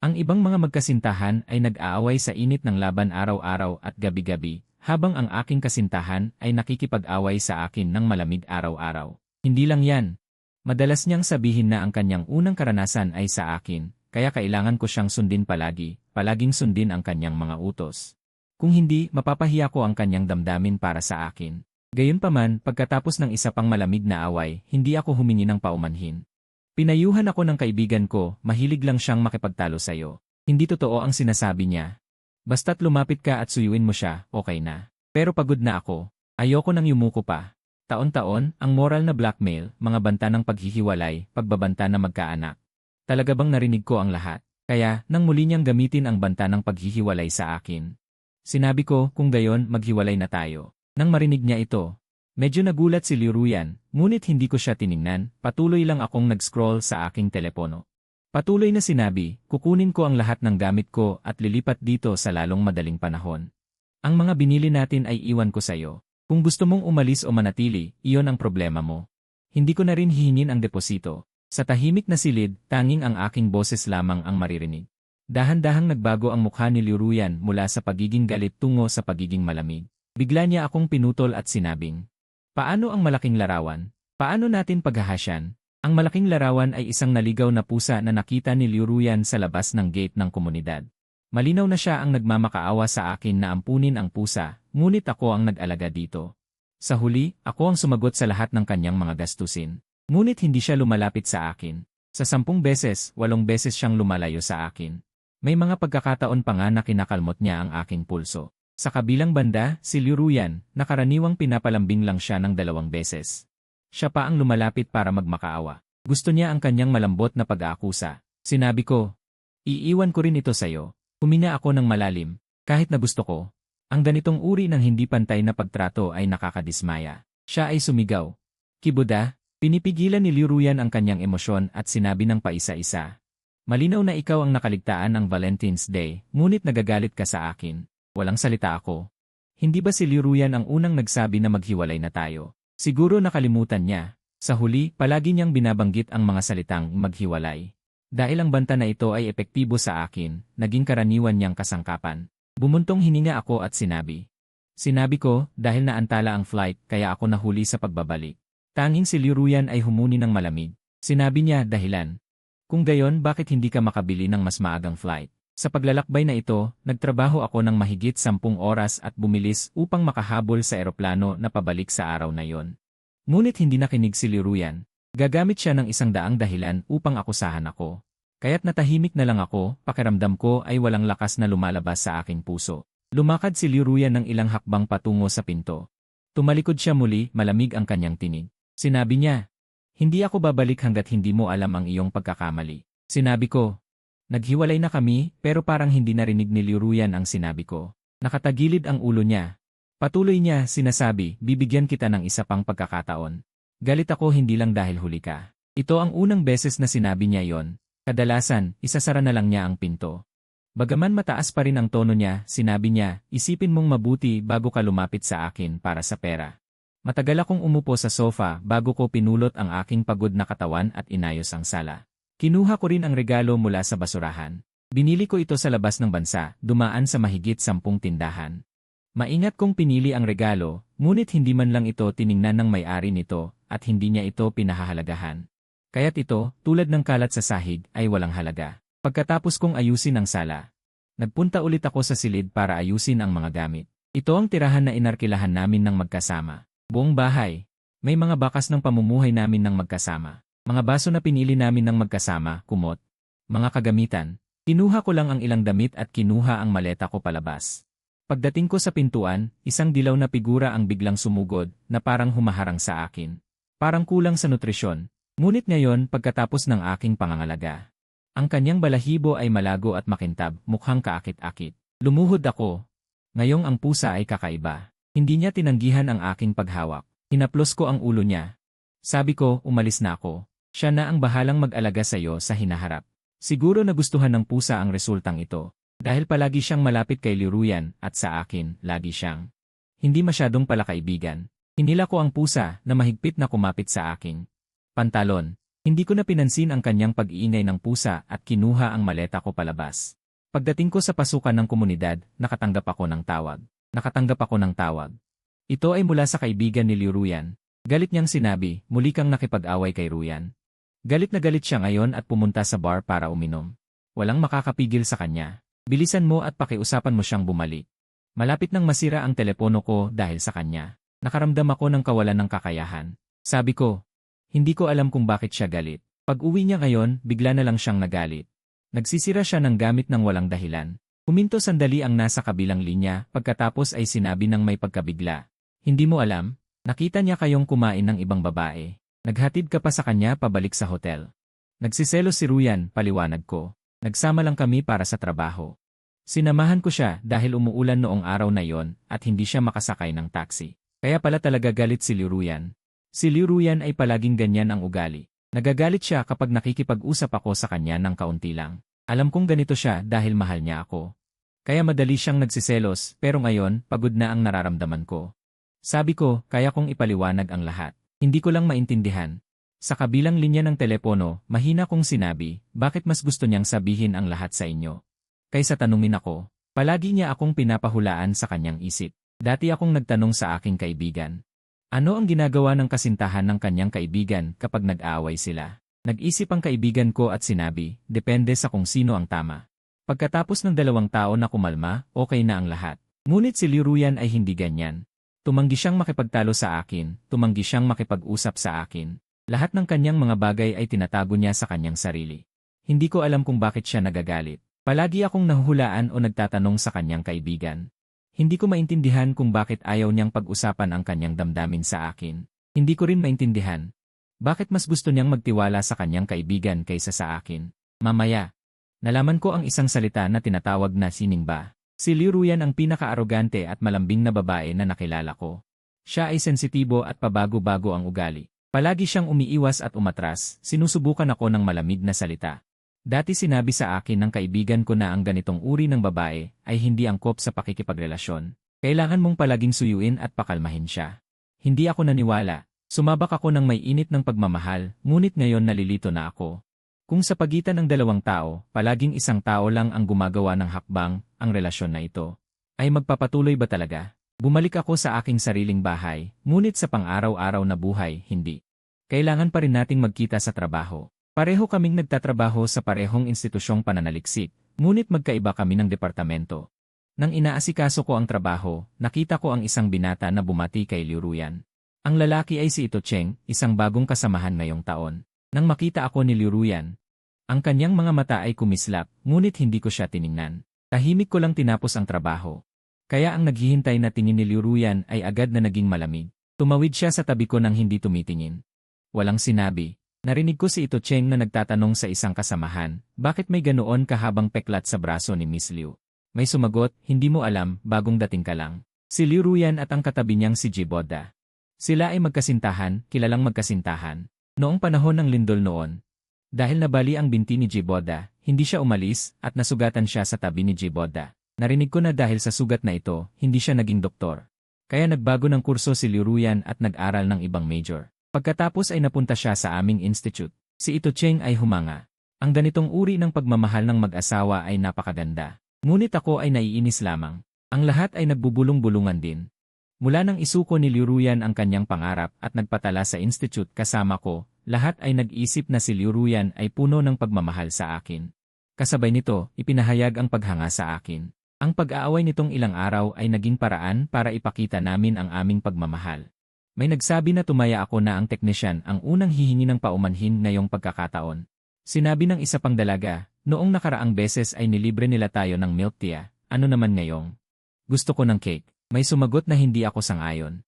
Ang ibang mga magkasintahan ay nag-aaway sa init ng laban araw-araw at gabi-gabi, habang ang aking kasintahan ay nakikipag-away sa akin ng malamig araw-araw. Hindi lang yan. Madalas niyang sabihin na ang kanyang unang karanasan ay sa akin, kaya kailangan ko siyang sundin palagi, palaging sundin ang kanyang mga utos. Kung hindi, mapapahiya ko ang kanyang damdamin para sa akin. Gayunpaman, pagkatapos ng isa pang malamig na away, hindi ako humingi ng paumanhin. Pinayuhan ako ng kaibigan ko, mahilig lang siyang makipagtalo sa'yo. Hindi totoo ang sinasabi niya. Basta't lumapit ka at suyuin mo siya, okay na. Pero pagod na ako. Ayoko nang yumuko pa. Taon-taon, ang moral na blackmail, mga banta ng paghihiwalay, pagbabanta na magkaanak. Talaga bang narinig ko ang lahat? Kaya, nang muli niyang gamitin ang banta ng paghihiwalay sa akin. Sinabi ko, kung gayon, maghiwalay na tayo. Nang marinig niya ito, medyo nagulat si Liruyan, ngunit hindi ko siya tiningnan, patuloy lang akong nag-scroll sa aking telepono. Patuloy na sinabi, kukunin ko ang lahat ng gamit ko at lilipat dito sa lalong madaling panahon. Ang mga binili natin ay iwan ko sa'yo. Kung gusto mong umalis o manatili, iyon ang problema mo. Hindi ko na rin hihingin ang deposito. Sa tahimik na silid, tanging ang aking boses lamang ang maririnig. Dahan-dahang nagbago ang mukha ni Liruyan mula sa pagiging galit tungo sa pagiging malamig. Bigla niya akong pinutol at sinabing, paano ang malaking larawan? Paano natin paghahasyan? Ang malaking larawan ay isang naligaw na pusa na nakita ni Liruyan sa labas ng gate ng komunidad. Malinaw na siya ang nagmamakaawa sa akin na ampunin ang pusa, ngunit ako ang nag-alaga dito. Sa huli, ako ang sumagot sa lahat ng kanyang mga gastusin. Ngunit hindi siya lumalapit sa akin. Sa 10 beses, 8 beses siyang lumalayo sa akin. May mga pagkakataon pa nga na kinakalmot niya ang aking pulso. Sa kabilang banda, si Liruyan, na karaniwang pinapalambing lang siya ng 2 beses. Siya pa ang lumalapit para magmakaawa. Gusto niya ang kanyang malambot na pag-aakusa. Sinabi ko, iiwan ko rin ito sa'yo. Huminga ako ng malalim, kahit na gusto ko. Ang ganitong uri ng hindi pantay na pagtrato ay nakakadismaya. Siya ay sumigaw. Kibuda, pinipigilan ni Liruyan ang kanyang emosyon at sinabi ng paisa-isa. Malinaw na ikaw ang nakaligtaan ng Valentine's Day, ngunit nagagalit ka sa akin. Walang salita ako. Hindi ba si Liruyan ang unang nagsabi na maghiwalay na tayo? Siguro nakalimutan niya. Sa huli, palagi niyang binabanggit ang mga salitang maghiwalay. Dahil ang banta na ito ay epektibo sa akin, naging karaniwan niyang kasangkapan. Bumuntong hininga ako at sinabi. Sinabi ko, dahil naantala ang flight, kaya ako nahuli sa pagbabalik. Tanging si Liruyan ay humuni ng malamig. Sinabi niya, dahilan. Kung gayon, bakit hindi ka makabili ng mas maagang flight? Sa paglalakbay na ito, nagtrabaho ako ng mahigit 10 oras at bumilis upang makahabol sa eroplano na pabalik sa araw na yon. Ngunit hindi nakinig si Liruyan. Gagamit siya ng 100 dahilan upang akusahan ako. Kaya't natahimik na lang ako, pakiramdam ko ay walang lakas na lumalabas sa aking puso. Lumakad si Liruyan ng ilang hakbang patungo sa pinto. Tumalikod siya muli, malamig ang kanyang tinig. Sinabi niya, hindi ako babalik hanggat hindi mo alam ang iyong pagkakamali. Sinabi ko, naghiwalay na kami, pero parang hindi narinig ni Liruyan ang sinabi ko. Nakatagilid ang ulo niya. Patuloy niya, sinasabi, bibigyan kita ng isa pang pagkakataon. Galit ako hindi lang dahil huli ka. Ito ang unang beses na sinabi niya yon. Kadalasan, isasara na lang niya ang pinto. Bagaman mataas pa rin ang tono niya, sinabi niya, isipin mong mabuti bago ka lumapit sa akin para sa pera. Matagal akong umupo sa sofa bago ko pinulot ang aking pagod na katawan at inayos ang sala. Kinuha ko rin ang regalo mula sa basurahan. Binili ko ito sa labas ng bansa, dumaan sa mahigit 10 tindahan. Maingat kong pinili ang regalo, ngunit hindi man lang ito tiningnan ng may-ari nito at hindi niya ito pinahahalagahan. Kaya't ito, tulad ng kalat sa sahig, ay walang halaga. Pagkatapos kong ayusin ang sala, nagpunta ulit ako sa silid para ayusin ang mga gamit. Ito ang tirahan na inarkilahan namin ng magkasama. Buong bahay. May mga bakas ng pamumuhay namin ng magkasama. Mga baso na pinili namin ng magkasama, kumot. Mga kagamitan. Kinuha ko lang ang ilang damit at kinuha ang maleta ko palabas. Pagdating ko sa pintuan, isang dilaw na figura ang biglang sumugod na parang humaharang sa akin. Parang kulang sa nutrisyon. Ngunit ngayon pagkatapos ng aking pangangalaga. Ang kanyang balahibo ay malago at makintab, mukhang kaakit-akit. Lumuhod ako. Ngayong ang pusa ay kakaiba. Hindi niya tinanggihan ang aking paghawak. Hinaplos ko ang ulo niya. Sabi ko, umalis na ako. Siya na ang bahalang mag-alaga sa iyo sa hinaharap. Siguro nagustuhan ng pusa ang resultang ito. Dahil palagi siyang malapit kay Liruyan at sa akin, lagi siyang. Hindi masyadong palakaibigan. Hinila ko ang pusa na mahigpit na kumapit sa aking pantalon. Hindi ko na pinansin ang kanyang pag-iingay ng pusa at kinuha ang maleta ko palabas. Pagdating ko sa pasukan ng komunidad, nakatanggap ako ng tawag. Ito ay mula sa kaibigan ni Liu Ruyan. Galit niyang sinabi, muli kang nakipag-away kay Ruyan. Galit na galit siya ngayon at pumunta sa bar para uminom. Walang makakapigil sa kanya. Bilisan mo at pakiusapan mo siyang bumalik. Malapit nang masira ang telepono ko dahil sa kanya. Nakaramdam ako ng kawalan ng kakayahan. Sabi ko, hindi ko alam kung bakit siya galit. Pag-uwi niya ngayon, bigla na lang siyang nagalit. Nagsisira siya ng gamit ng walang dahilan. Huminto sandali ang nasa kabilang linya, pagkatapos ay sinabi ng may pagkabigla. Hindi mo alam? Nakita niya kayong kumain ng ibang babae. Naghatid ka pa sa kanya pabalik sa hotel. Nagsiselos si Ruyan, paliwanag ko. Nagsama lang kami para sa trabaho. Sinamahan ko siya dahil umuulan noong araw na yon at hindi siya makasakay ng taxi. Kaya pala talaga galit si Liu Ruyan. Si Liu Ruyan ay palaging ganyan ang ugali. Nagagalit siya kapag nakikipag-usap ako sa kanya ng kaunti lang. Alam kong ganito siya dahil mahal niya ako. Kaya madali siyang nagsiselos pero ngayon pagod na ang nararamdaman ko. Sabi ko, kaya kong ipaliwanag ang lahat. Hindi ko lang maintindihan. Sa kabilang linya ng telepono, mahina kong sinabi, bakit mas gusto niyang sabihin ang lahat sa inyo? Kaysa tanungin ako, palagi niya akong pinapahulaan sa kanyang isip. Dati akong nagtanong sa aking kaibigan. Ano ang ginagawa ng kasintahan ng kanyang kaibigan kapag nag-aaway sila? Nag-isip ang kaibigan ko at sinabi, depende sa kung sino ang tama. Pagkatapos ng 2 taon na kumalma, okay na ang lahat. Ngunit si Liu Ruyan ay hindi ganyan. Tumanggi siyang makipagtalo sa akin, tumanggi siyang makipag-usap sa akin. Lahat ng kanyang mga bagay ay tinatago niya sa kanyang sarili. Hindi ko alam kung bakit siya nagagalit. Palagi akong nahuhulaan o nagtatanong sa kanyang kaibigan. Hindi ko maintindihan kung bakit ayaw niyang pag-usapan ang kanyang damdamin sa akin. Hindi ko rin maintindihan. Bakit mas gusto niyang magtiwala sa kanyang kaibigan kaysa sa akin? Mamaya, nalaman ko ang isang salita na tinatawag na siningba. Si Liu Ruyan ang pinaka-arogante at malambing na babae na nakilala ko. Siya ay sensitibo at pabago-bago ang ugali. Palagi siyang umiiwas at umatras, sinusubukan ako ng malamig na salita. Dati sinabi sa akin ng kaibigan ko na ang ganitong uri ng babae ay hindi angkop sa pakikipagrelasyon. Kailangan mong palaging suyuin at pakalmahin siya. Hindi ako naniwala. Sumabak ako ng may init ng pagmamahal, ngunit ngayon nalilito na ako. Kung sa pagitan ng 2 tao, palaging isang tao lang ang gumagawa ng hakbang, ang relasyon na ito ay magpapatuloy ba talaga? Bumalik ako sa aking sariling bahay, ngunit sa pang-araw-araw na buhay, hindi. Kailangan pa rin nating magkita sa trabaho. Pareho kaming nagtatrabaho sa parehong institusyong pananaliksik, ngunit magkaiba kami ng departamento. Nang inaasikaso ko ang trabaho, nakita ko ang isang binata na bumati kay Liu Ruyan. Ang lalaki ay si Ito Cheng, isang bagong kasamahan ngayong taon. Nang makita ako ni Liu Ruyan, ang kanyang mga mata ay kumislap, ngunit hindi ko siya tiningnan. Tahimik ko lang tinapos ang trabaho. Kaya ang naghihintay na tingin ni Liu Ruyan ay agad na naging malamig. Tumawid siya sa tabi ko nang hindi tumitingin. Walang sinabi. Narinig ko si Ito Cheng na nagtatanong sa isang kasamahan, bakit may ganoon kahabang peklat sa braso ni Miss Liu? May sumagot, hindi mo alam, bagong dating ka lang. Si Liu Ruyan at ang katabi niyang si Jiboda. Sila ay magkasintahan, kilalang magkasintahan. Noong panahon ng lindol noon, dahil nabali ang binti ni Jiboda, hindi siya umalis at nasugatan siya sa tabi ni Jiboda. Narinig ko na dahil sa sugat na ito, hindi siya naging doktor. Kaya nagbago ng kurso si Liu Ruyan at nag-aral ng ibang major. Pagkatapos ay napunta siya sa aming institute. Si Ito Cheng ay humanga. Ang ganitong uri ng pagmamahal ng mag-asawa ay napakaganda. Ngunit ako ay naiinis lamang. Ang lahat ay nagbubulong-bulungan din. Mula nang isuko ni Liu Ruyan ang kanyang pangarap at nagpatala sa institute kasama ko, lahat ay nag-isip na si Liu Ruyan ay puno ng pagmamahal sa akin. Kasabay nito, ipinahayag ang paghanga sa akin. Ang pag-aaway nitong ilang araw ay naging paraan para ipakita namin ang aming pagmamahal. May nagsabi na tumaya ako na ang teknisyan ang unang hihingi ng paumanhin ngayong pagkakataon. Sinabi ng isa pang dalaga, noong nakaraang beses ay nilibre nila tayo ng milk tea, ano naman ngayong? Gusto ko ng cake. May sumagot na hindi ako sang-ayon.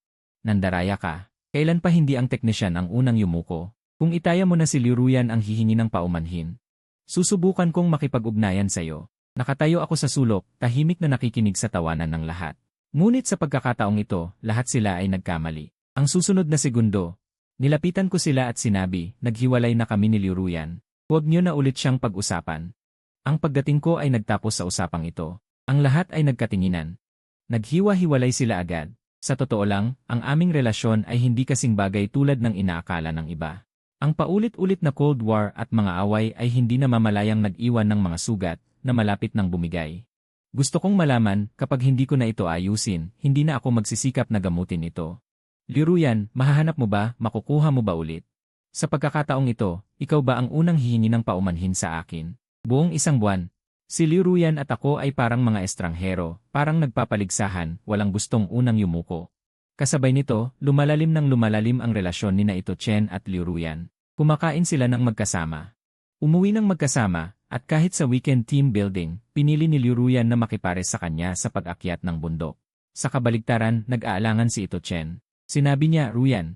Nandaraya ka. Kailan pa hindi ang teknisyan ang unang yumuko? Kung itaya mo na si Liu Ruyan ang hihingi ng paumanhin, susubukan kong makipag-ugnayan sa'yo. Nakatayo ako sa sulok, tahimik na nakikinig sa tawanan ng lahat. Ngunit sa pagkakataong ito, lahat sila ay nagkamali. Ang susunod na segundo, nilapitan ko sila at sinabi, naghiwalay na kami ni Liu Ruyan. Huwag niyo na ulit siyang pag-usapan. Ang pagdating ko ay nagtapos sa usapang ito. Ang lahat ay nagkatinginan. Naghiwa-hiwalay sila agad. Sa totoo lang, ang aming relasyon ay hindi kasing bagay tulad ng inaakala ng iba. Ang paulit-ulit na Cold War at mga away ay hindi na mamalayang nag-iwan ng mga sugat na malapit ng bumigay. Gusto kong malaman, kapag hindi ko na ito ayusin, hindi na ako magsisikap na gamutin ito. Liu Ruyan, mahahanap mo ba, makukuha mo ba ulit? Sa pagkakataong ito, ikaw ba ang unang hihingi ng paumanhin sa akin? Buong isang buwan. Si Liu Ruyan at ako ay parang mga estranghero, parang nagpapaligsahan, walang gustong unang yumuko. Kasabay nito, lumalalim ang relasyon ni Ito Chen at Liu Ruyan. Kumakain sila ng magkasama. Umuwi ng magkasama, at kahit sa weekend team building, pinili ni Liu Ruyan na makipares sa kanya sa pag-akyat ng bundok. Sa kabaligtaran, nag-aalangan si Ito Chen. Sinabi niya, Ruyan,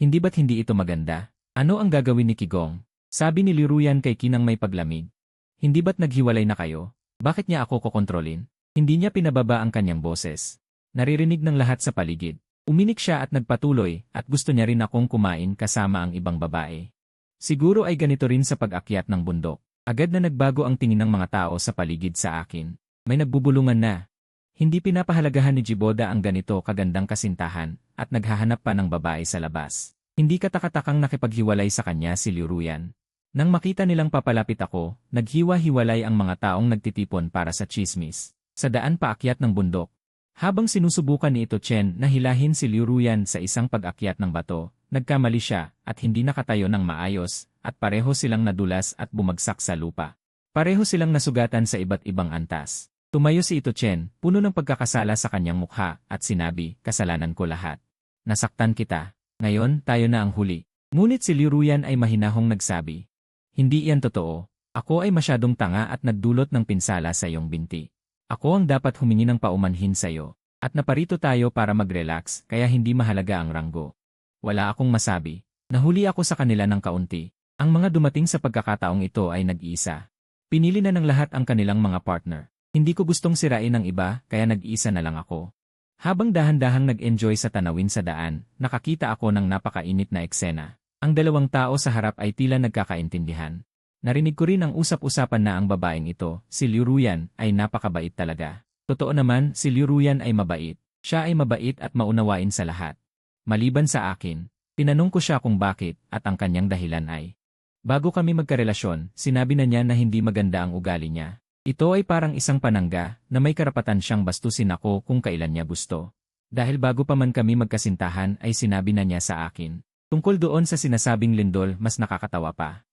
hindi ba't hindi ito maganda? Ano ang gagawin ni Qigong? Sabi ni Liu Ruyan kay Kinang may paglamig. Hindi ba't naghiwalay na kayo? Bakit niya ako kokontrolin? Hindi niya pinababa ang kanyang boses. Naririnig ng lahat sa paligid. Uminik siya at nagpatuloy, at gusto niya rin akong kumain kasama ang ibang babae. Siguro ay ganito rin sa pag-akyat ng bundok. Agad na nagbago ang tingin ng mga tao sa paligid sa akin. May nagbubulungan na. Hindi pinapahalagahan ni Jiboda ang ganito kagandang kasintahan, at naghahanap pa ng babae sa labas. Hindi katakatakang nakipaghiwalay sa kanya si Liu Ruyan. Nang makita nilang papalapit ako, naghiwa-hiwalay ang mga taong nagtitipon para sa chismis. Sa daan paakyat ng bundok. Habang sinusubukan ni Ito Chen na hilahin si Liu Ruyan sa isang pag-akyat ng bato, nagkamali siya at hindi nakatayo ng maayos, at pareho silang nadulas at bumagsak sa lupa. Pareho silang nasugatan sa iba't ibang antas. Tumayo si Ito Chen, puno ng pagkakasala sa kanyang mukha, at sinabi, kasalanan ko lahat. Nasaktan kita. Ngayon, tayo na ang huli. Ngunit si Liu Ruyan ay mahinahong nagsabi. Hindi iyan totoo. Ako ay masyadong tanga at nagdulot ng pinsala sa iyong binti. Ako ang dapat humingi ng paumanhin sa iyo. At naparito tayo para mag-relax, kaya hindi mahalaga ang ranggo. Wala akong masabi. Nahuli ako sa kanila ng kaunti. Ang mga dumating sa pagkakataong ito ay nag-iisa. Pinili na ng lahat ang kanilang mga partner. Hindi ko gustong sirain ang iba, kaya nag-iisa na lang ako. Habang dahan-dahang nag-enjoy sa tanawin sa daan, nakakita ako ng napakainit na eksena. Ang dalawang tao sa harap ay tila nagkakaintindihan. Narinig ko rin ang usap-usapan na ang babaeng ito, si Liu Ruyan, ay napakabait talaga. Totoo naman, si Liu Ruyan ay mabait. Siya ay mabait at maunawain sa lahat. Maliban sa akin, tinanong ko siya kung bakit, at ang kanyang dahilan ay. Bago kami magkarelasyon, sinabi na niya na hindi maganda ang ugali niya. Ito ay parang isang panangga, na may karapatan siyang bastusin ako kung kailan niya gusto. Dahil bago pa man kami magkasintahan ay sinabi na niya sa akin. Tungkol doon sa sinasabing lindol, mas nakakatawa pa.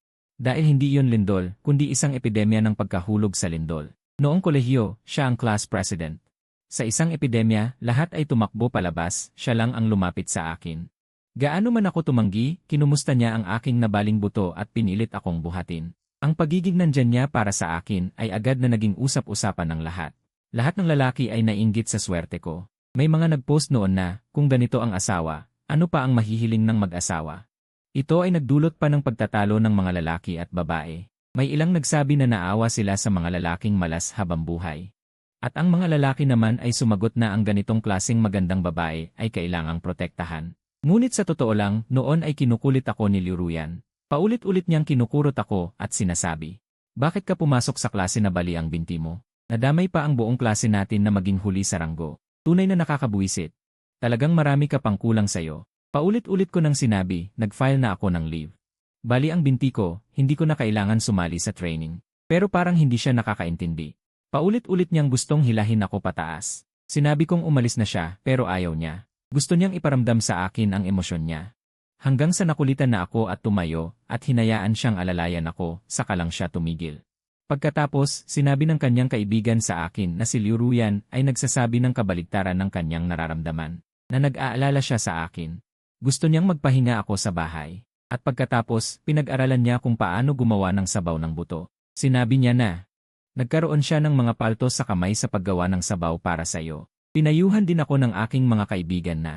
Dahil hindi iyon lindol, kundi isang epidemya ng pagkahulog sa lindol. Noong kolehiyo, siya ang class president. Sa isang epidemya, lahat ay tumakbo palabas, siya lang ang lumapit sa akin. Gaano man ako tumanggi, kinumusta niya ang aking nabaling buto at pinilit akong buhatin. Ang pagiging nandyan niya para sa akin ay agad na naging usap-usapan ng lahat. Lahat ng lalaki ay nainggit sa swerte ko. May mga nag-post noon na, kung ganito ang asawa, ano pa ang mahihiling ng mag-asawa? Ito ay nagdulot pa ng pagtatalo ng mga lalaki at babae. May ilang nagsabi na naawa sila sa mga lalaking malas habang buhay. At ang mga lalaki naman ay sumagot na ang ganitong klaseng magandang babae ay kailangang protektahan. Ngunit sa totoo lang, noon ay kinukulit ako ni Liu Ruyan. Paulit-ulit niyang kinukurot ako at sinasabi, bakit ka pumasok sa klase na bali ang binti mo? Nadamay pa ang buong klase natin na maging huli sa ranggo. Tunay na nakakabuwisit. Talagang marami ka pang kulang sa'yo. Paulit-ulit ko nang sinabi, nag-file na ako ng leave. Bali ang binti ko, hindi ko na kailangan sumali sa training. Pero parang hindi siya nakakaintindi. Paulit-ulit niyang gustong hilahin ako pataas. Sinabi kong umalis na siya, pero ayaw niya. Gusto niyang iparamdam sa akin ang emosyon niya. Hanggang sa nakulitan na ako at tumayo, at hinayaan siyang alalayan ako, saka lang siya tumigil. Pagkatapos, sinabi ng kanyang kaibigan sa akin na si Liu Ruyan ay nagsasabi ng kabaligtaran ng kanyang nararamdaman, na nag-aalala siya sa akin. Gusto niyang magpahinga ako sa bahay. At pagkatapos, pinag-aralan niya kung paano gumawa ng sabaw ng buto. Sinabi niya na, nagkaroon siya ng mga paltos sa kamay sa paggawa ng sabaw para sa iyo. Pinayuhan din ako ng aking mga kaibigan na.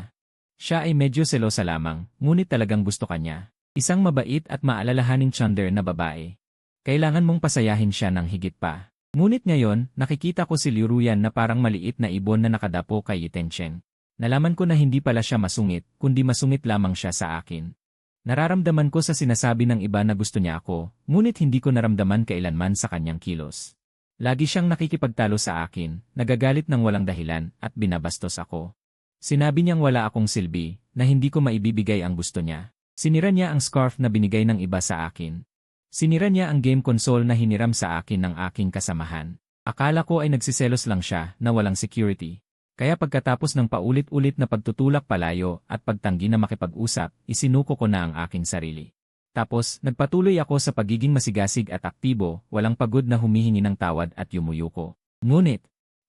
Siya ay medyo selosa lamang, ngunit talagang gusto ka niya. Isang mabait at maalalahaning chunder na babae. Kailangan mong pasayahin siya ng higit pa. Ngunit ngayon, nakikita ko si Liu Ruyan na parang maliit na ibon na nakadapo kay Yitencheng. Nalaman ko na hindi pala siya masungit, kundi masungit lamang siya sa akin. Nararamdaman ko sa sinasabi ng iba na gusto niya ako, ngunit hindi ko naramdaman kailanman sa kanyang kilos. Lagi siyang nakikipagtalo sa akin, nagagalit ng walang dahilan, at binabastos ako. Sinabi niyang wala akong silbi, na hindi ko maibibigay ang gusto niya. Sinira niya ang scarf na binigay ng iba sa akin. Sinira niya ang game console na hiniram sa akin ng aking kasamahan. Akala ko ay nagsiselos lang siya na walang security. Kaya pagkatapos ng paulit-ulit na pagtutulak palayo at pagtanggi na makipag-usap, isinuko ko na ang aking sarili. Tapos, nagpatuloy ako sa pagiging masigasig at aktibo, walang pagod na humihingi ng tawad at yumuyuko. Ngunit,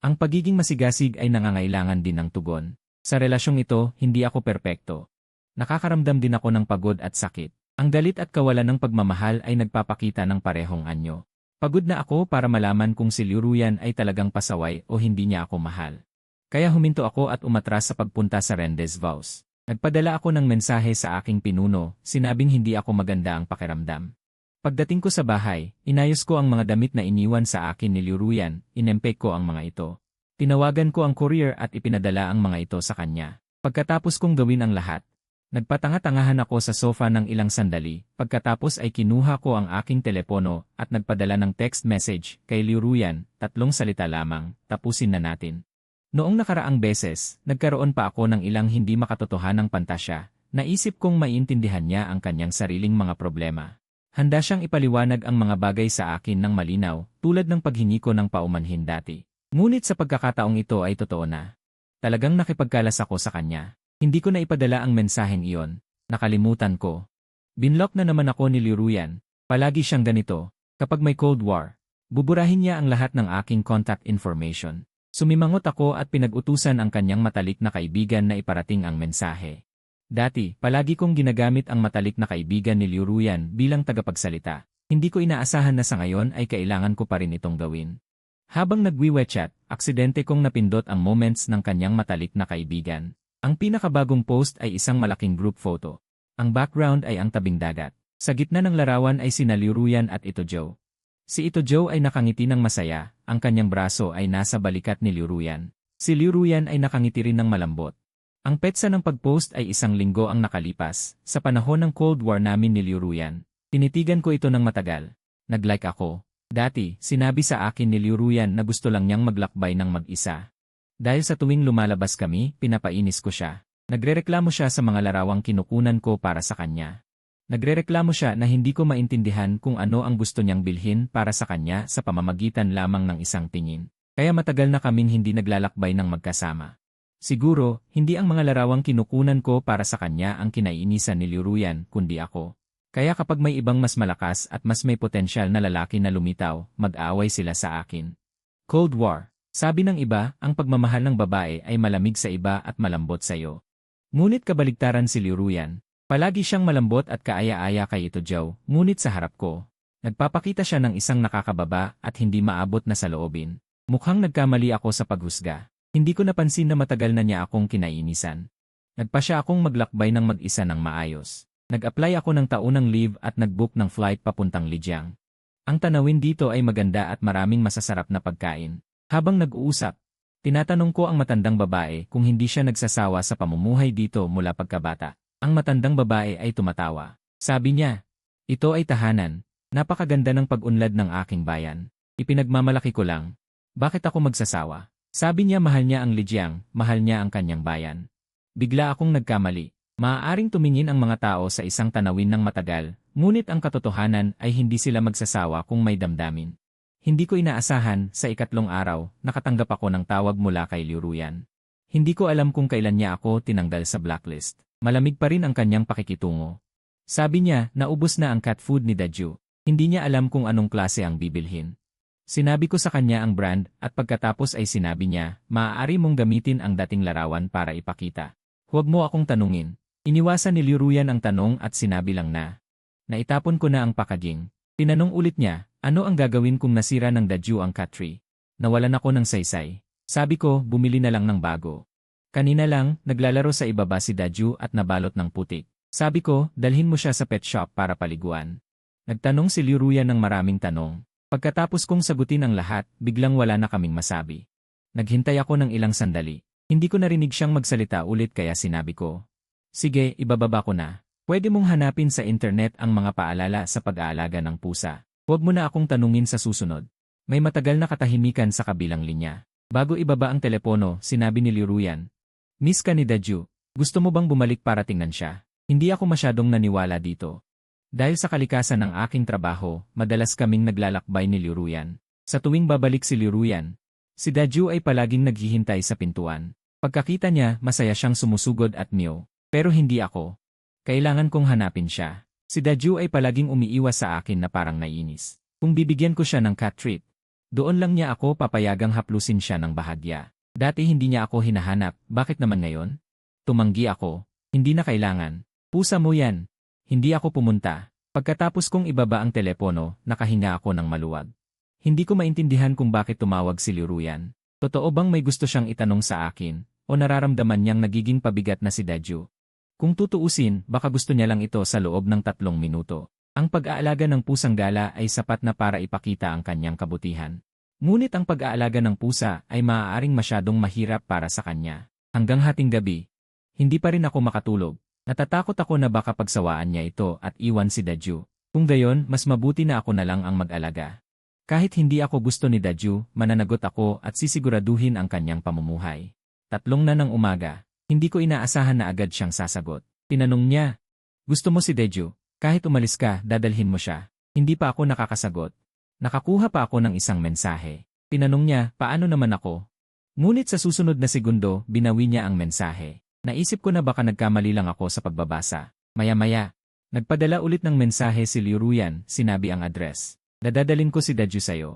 ang pagiging masigasig ay nangangailangan din ng tugon. Sa relasyong ito, hindi ako perpekto. Nakakaramdam din ako ng pagod at sakit. Ang galit at kawalan ng pagmamahal ay nagpapakita ng parehong anyo. Pagod na ako para malaman kung si Liu Ruyan ay talagang pasaway o hindi niya ako mahal. Kaya huminto ako at umatras sa pagpunta sa Rendezvous. Nagpadala ako ng mensahe sa aking pinuno, sinabing hindi ako maganda ang pakiramdam. Pagdating ko sa bahay, inayos ko ang mga damit na iniwan sa akin ni Liu Ruyan, inempake ko ang mga ito. Tinawagan ko ang courier at ipinadala ang mga ito sa kanya. Pagkatapos kong gawin ang lahat, nagpatanga-tangahan ako sa sofa ng ilang sandali, pagkatapos ay kinuha ko ang aking telepono at nagpadala ng text message kay Liu Ruyan, 3 salita lamang, tapusin na natin. Noong nakaraang beses, nagkaroon pa ako ng ilang hindi makatotohanang pantasya, naisip kong maiintindihan niya ang kanyang sariling mga problema. Handa siyang ipaliwanag ang mga bagay sa akin ng malinaw, tulad ng paghingi ko ng paumanhin dati. Ngunit sa pagkakataong ito ay totoo na. Talagang nakipagkalas ako sa kanya. Hindi ko na ipadala ang mensaheng iyon. Nakalimutan ko. Binlock na naman ako ni Liu Ruyan. Palagi siyang ganito. Kapag may Cold War, buburahin niya ang lahat ng aking contact information. Sumimangot ako at pinag-utusan ang kanyang matalik na kaibigan na iparating ang mensahe. Dati, palagi kong ginagamit ang matalik na kaibigan ni Liu Ruyan bilang tagapagsalita. Hindi ko inaasahan na sa ngayon ay kailangan ko pa rin itong gawin. Habang nagwi-WeChat, aksidente kong napindot ang moments ng kanyang matalik na kaibigan. Ang pinakabagong post ay isang malaking group photo. Ang background ay ang tabing dagat. Sa gitna ng larawan ay sina Liu Ruyan at Ito Joe. Si Ito Joe ay nakangiti ng masaya, ang kanyang braso ay nasa balikat ni Liu Ruyan. Si Liu Ruyan ay nakangiti rin ng malambot. Ang petsa ng pag-post ay 1 linggo ang nakalipas, sa panahon ng Cold War namin ni Liu Ruyan. Tinitigan ko ito ng matagal. Nag-like ako. Dati, sinabi sa akin ni Liu Ruyan na gusto lang niyang maglakbay ng mag-isa. Dahil sa tuwing lumalabas kami, pinapainis ko siya. Nagrereklamo siya sa mga larawang kinukunan ko para sa kanya. Nagrereklamo siya na hindi ko maintindihan kung ano ang gusto niyang bilhin para sa kanya sa pamamagitan lamang ng isang tingin. Kaya matagal na kaming hindi naglalakbay ng magkasama. Siguro, hindi ang mga larawang kinukunan ko para sa kanya ang kinaiinisan ni Liu Ruyan, kundi ako. Kaya kapag may ibang mas malakas at mas may potensyal na lalaki na lumitaw, mag-aaway sila sa akin. Cold War. Sabi ng iba, ang pagmamahal ng babae ay malamig sa iba at malambot sa iyo. Ngunit kabaligtaran si Liu Ruyan. Palagi siyang malambot at kaaya-aya kay Ito Joe, ngunit sa harap ko, nagpapakita siya ng isang nakakababa at hindi maabot na saloobin. Mukhang nagkamali ako sa paghusga. Hindi ko napansin na matagal na niya akong kinainisan. Nagpa siya akong maglakbay ng mag-isa ng maayos. Nag-apply ako ng taunang leave at nag-book ng flight papuntang Lijiang. Ang tanawin dito ay maganda at maraming masasarap na pagkain. Habang nag-uusap, tinatanong ko ang matandang babae kung hindi siya nagsasawa sa pamumuhay dito mula pagkabata. Ang matandang babae ay tumatawa. Sabi niya, ito ay tahanan. Napakaganda ng pag-unlad ng aking bayan. Ipinagmamalaki ko lang. Bakit ako magsasawa? Sabi niya mahal niya ang Lijiang, mahal niya ang kanyang bayan. Bigla akong nagkamali. Maaaring tumingin ang mga tao sa isang tanawin ng matagal, ngunit ang katotohanan ay hindi sila magsasawa kung may damdamin. Hindi ko inaasahan, sa 3 araw, nakatanggap ako ng tawag mula kay Liu Ruyan. Hindi ko alam kung kailan niya ako tinanggal sa blacklist. Malamig pa rin ang kanyang pakikitungo. Sabi niya, naubos na ang cat food ni Daju. Hindi niya alam kung anong klase ang bibilhin. Sinabi ko sa kanya ang brand, at pagkatapos ay sinabi niya, maaari mong gamitin ang dating larawan para ipakita. Huwag mo akong tanungin. Iniwasan ni Liu Ruyan ang tanong at sinabi lang na. Naitapon ko na ang packaging. Tinanong ulit niya, ano ang gagawin kung nasira ng Daju ang cat tree? Nawalan ako ng saysay. Sabi ko, bumili na lang ng bago. Kanina lang, naglalaro sa ibaba si Daju at nabalot ng putik. Sabi ko, dalhin mo siya sa pet shop para paliguan. Nagtanong si Liu Ruyan ng maraming tanong. Pagkatapos kong sagutin ang lahat, biglang wala na kaming masabi. Naghintay ako ng ilang sandali. Hindi ko narinig siyang magsalita ulit kaya sinabi ko. Sige, ibababa ko na. Pwede mong hanapin sa internet ang mga paalala sa pag-aalaga ng pusa. Huwag mo na akong tanungin sa susunod. May matagal na katahimikan sa kabilang linya. Bago ibaba ang telepono, sinabi ni Liu Ruyan. Miss ka ni Daju. Gusto mo bang bumalik para tingnan siya? Hindi ako masyadong naniwala dito. Dahil sa kalikasan ng aking trabaho, madalas kaming naglalakbay ni Liruyan. Sa tuwing babalik si Liruyan, si Daju ay palaging naghihintay sa pintuan. Pagkakita niya, masaya siyang sumusugod at meow. Pero hindi ako. Kailangan kong hanapin siya. Si Daju ay palaging umiiwas sa akin na parang naiinis. Kung bibigyan ko siya ng cat treat, doon lang niya ako papayagang haplusin siya ng bahagya. Dati hindi niya ako hinahanap, bakit naman ngayon? Tumanggi ako. Hindi na kailangan. Pusa mo yan. Hindi ako pumunta. Pagkatapos kong ibaba ang telepono, nakahinga ako ng maluwag. Hindi ko maintindihan kung bakit tumawag si Liruyan. Totoo bang may gusto siyang itanong sa akin, o nararamdaman niyang nagiging pabigat na si Daju? Kung tutuusin, baka gusto niya lang ito sa loob ng 3 minuto. Ang pag-aalaga ng pusang gala ay sapat na para ipakita ang kanyang kabutihan. Ngunit ang pag-aalaga ng pusa ay maaaring masyadong mahirap para sa kanya. Hanggang hating gabi, hindi pa rin ako makatulog. Natatakot ako na baka pagsawaan niya ito at iwan si Daju. Kung gayon, mas mabuti na ako na lang ang mag-alaga. Kahit hindi ako gusto ni Daju, mananagot ako at sisiguraduhin ang kanyang pamumuhay. 3 na ng umaga, hindi ko inaasahan na agad siyang sasagot. Tinanong niya, gusto mo si Daju? Kahit umalis ka, dadalhin mo siya. Hindi pa ako nakakasagot. Nakakuha pa ako ng isang mensahe. Tinanong niya, paano naman ako? Ngunit sa susunod na segundo, binawi niya ang mensahe. Naisip ko na baka nagkamali lang ako sa pagbabasa. Maya-maya, nagpadala ulit ng mensahe si Liruyan, sinabi ang address. Dadadalin ko si Daju sayo.